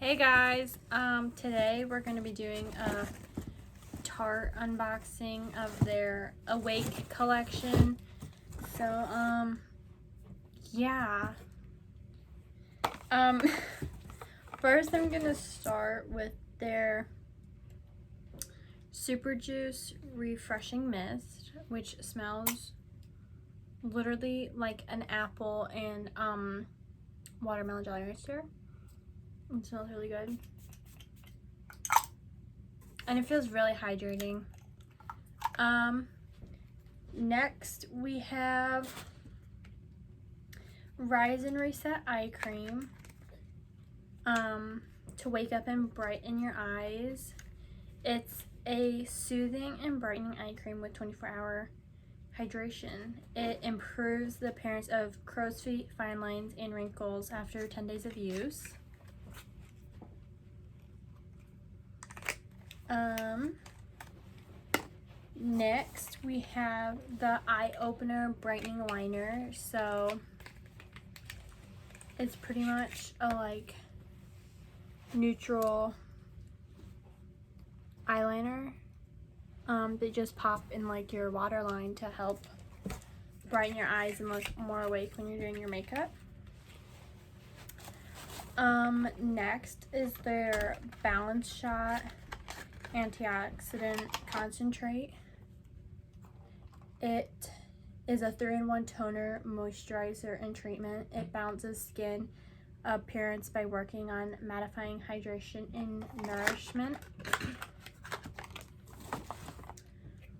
Hey guys, today we're going to be doing a Tarte unboxing of their Awake collection. So, yeah. First I'm going to start with their Super Juice Refreshing Mist, which smells literally like an apple and watermelon jelly mixture. It smells really good. And it feels really hydrating. Next we have Rise and Reset Eye Cream to wake up and brighten your eyes. It's a soothing and brightening eye cream with 24-hour hydration. It improves the appearance of crow's feet, fine lines, and wrinkles after 10 days of use. Next we have the Eye Opener Brightening Liner. So it's pretty much a like neutral eyeliner. They just pop in like your waterline to help brighten your eyes and look more awake when you're doing your makeup. Next is their Balance Shot Antioxidant Concentrate. It is a 3-in-1 toner, moisturizer, and treatment. It balances skin appearance by working on mattifying, hydration, and nourishment.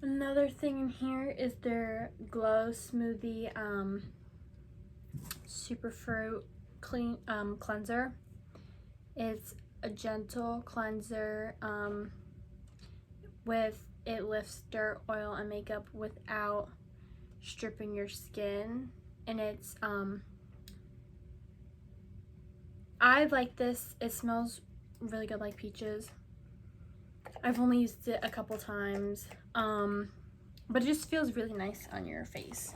Another thing in here is their Glow Smoothie Superfruit Clean Cleanser. It's a gentle cleanser it lifts dirt, oil, and makeup without stripping your skin. And it's I like this. It smells really good, like peaches. I've only used it a couple times, but it just feels really nice on your face.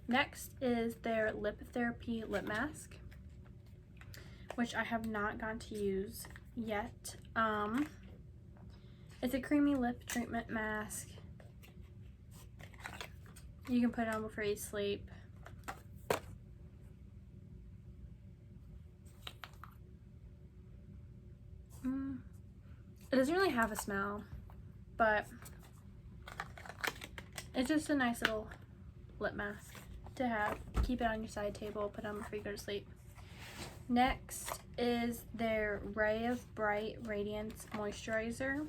Next is their Lip Therapy Lip Mask, which I have not gotten to use yet. It's a creamy lip treatment mask. You can put it on before you sleep. It doesn't really have a smell, but it's just a nice little lip mask to have. Keep it on your side table, put it on before you go to sleep. Next is their Ray of Bright Radiance Moisturizer.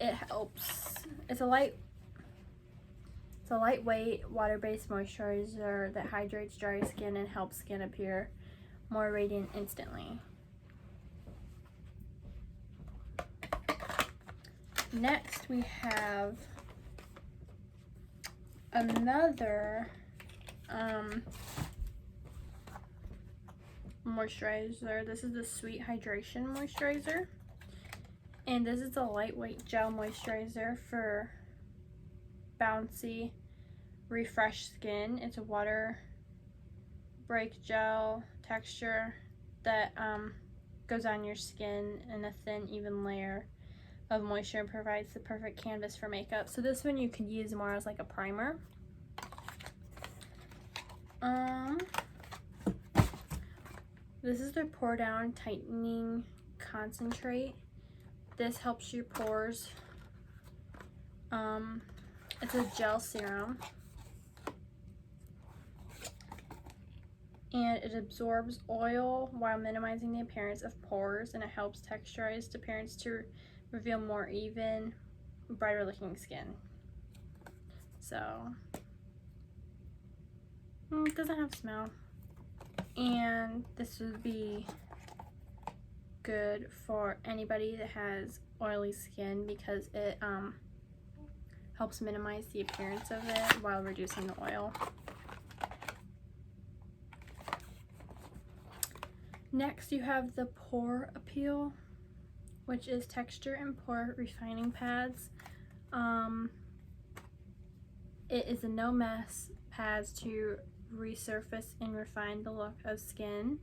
It helps. It's a lightweight water-based moisturizer that hydrates dry skin and helps skin appear more radiant instantly. Next we have another moisturizer. This is the Sweet Hydration Moisturizer. And this is a lightweight gel moisturizer for bouncy, refreshed skin. It's a water break gel texture that goes on your skin in a thin, even layer of moisture and provides the perfect canvas for makeup. So this one you could use more as like a primer. This is their Pore Down Tightening Concentrate. This helps your pores. It's a gel serum. And it absorbs oil while minimizing the appearance of pores, and it helps texturized appearance to reveal more even, brighter looking skin. So, it doesn't have smell. And this would be good for anybody that has oily skin because it helps minimize the appearance of it while reducing the oil. Next you have the Pore Appeal, which is texture and pore refining pads. It is a no mess pads to resurface and refine the look of skin.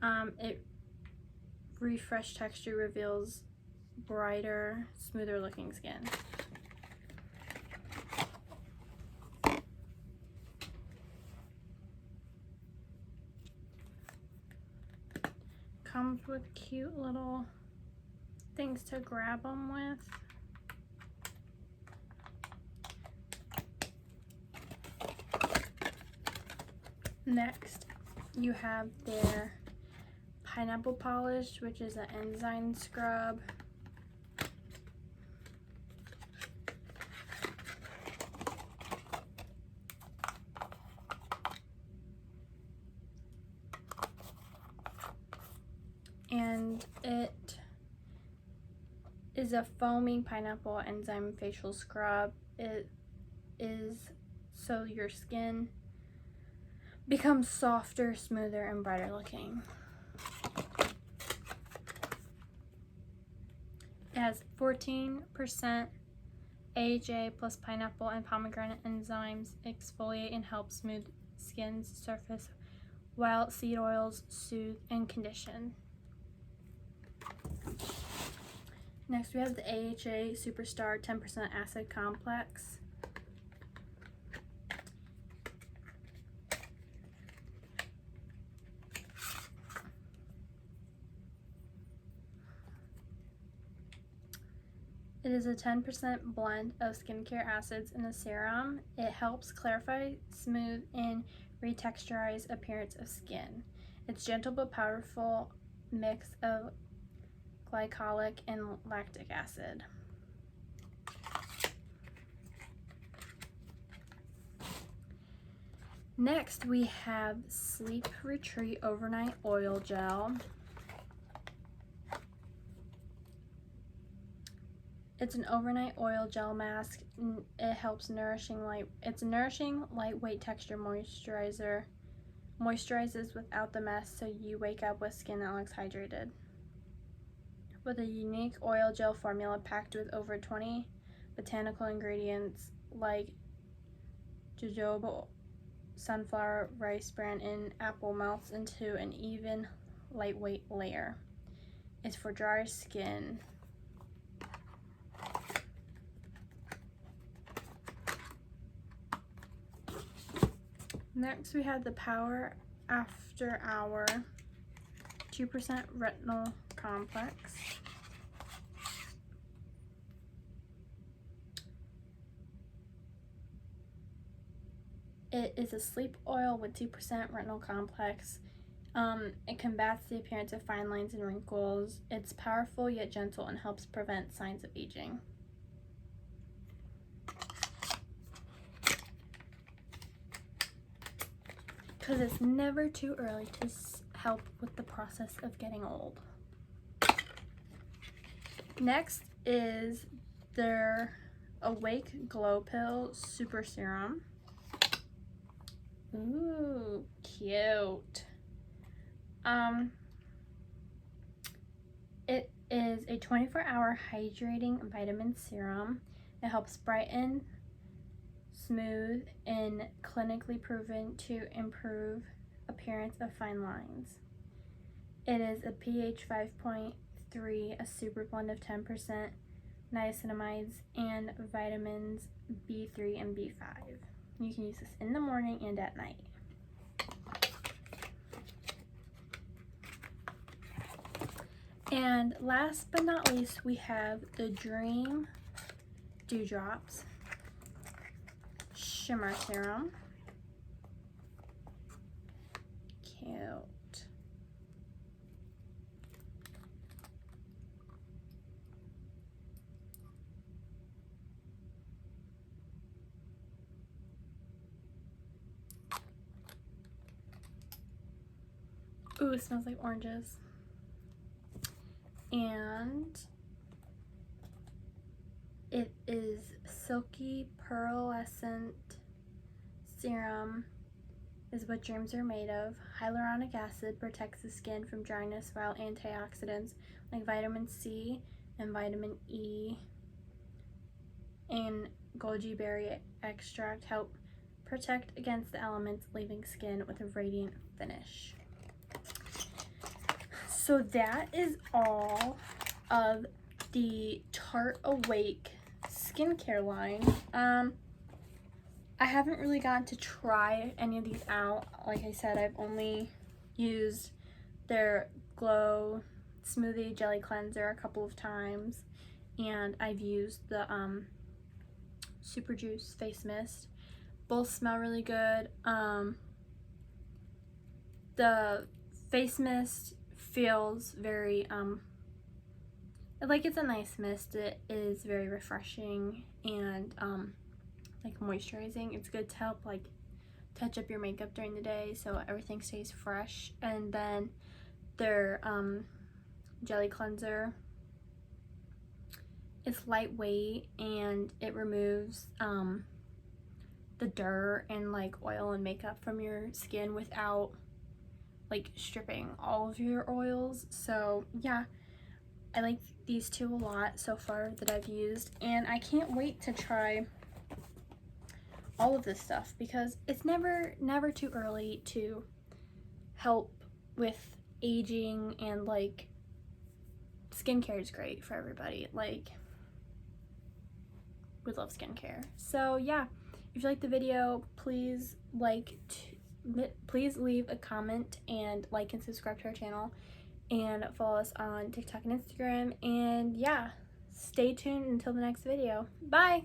It refresh texture reveals brighter, smoother looking skin. Comes with cute little things to grab them with. Next, you have their pineapple polish, which is an enzyme scrub. And it is a foaming pineapple enzyme facial scrub. It is so your skin becomes softer, smoother, and brighter looking. It has 14% AHA plus pineapple and pomegranate enzymes exfoliate and help smooth skin's surface, while seed oils soothe and condition. Next, we have the AHA Superstar 10% Acid Complex. It is a 10% blend of skincare acids in a serum. It helps clarify, smooth, and retexturize appearance of skin. It's gentle but powerful mix of glycolic and lactic acid. Next, we have Sleep Retreat Overnight Oil Gel. It's an overnight oil gel mask. It helps it's a nourishing, lightweight texture moisturizer. Moisturizes without the mess, so you wake up with skin that looks hydrated. With a unique oil gel formula packed with over 20 botanical ingredients like jojoba, sunflower, rice bran, and apple melts into an even, lightweight layer. It's for dry skin. Next, we have the Pore After Hour 2% Retinol Complex. It is a sleep oil with 2% retinol complex. It combats the appearance of fine lines and wrinkles. It's powerful yet gentle and helps prevent signs of aging. Because it's never too early to help with the process of getting old. Next is their Awake Glow Pill Super Serum. Ooh, cute. It is a 24-hour hydrating vitamin serum. It helps brighten, smooth, and clinically proven to improve appearance of fine lines. It is a pH 5.3, a super blend of 10% niacinamides and vitamins B3 and B5. You can use this in the morning and at night. And last but not least, we have the Dream Dewdrops Shimmer Serum. Cute. Ooh, it smells like oranges. And it is silky pearlescent serum is what dreams are made of. Hyaluronic acid protects the skin from dryness, while antioxidants like vitamin C and vitamin E and goji berry extract help protect against the elements, leaving skin with a radiant finish. So that is all of the Tarte Awake skincare line. I haven't really gotten to try any of these out. Like I said, I've only used their Glow Smoothie Jelly Cleanser a couple of times, and I've used the Super Juice Face Mist. Both smell really good. The face mist feels very like it's a nice mist. It is very refreshing and like moisturizing. It's good to help like touch up your makeup during the day so everything stays fresh. And then their jelly cleanser, it's lightweight and it removes the dirt and like oil and makeup from your skin without like stripping all of your oils. So yeah, I like these two a lot so far that I've used, and I can't wait to try all of this stuff because it's never too early to help with aging, and like skincare is great for everybody. Like, we love skincare. So yeah, if you like the video, please leave a comment and like and subscribe to our channel, and follow us on TikTok and Instagram. And yeah, stay tuned until the next video. Bye.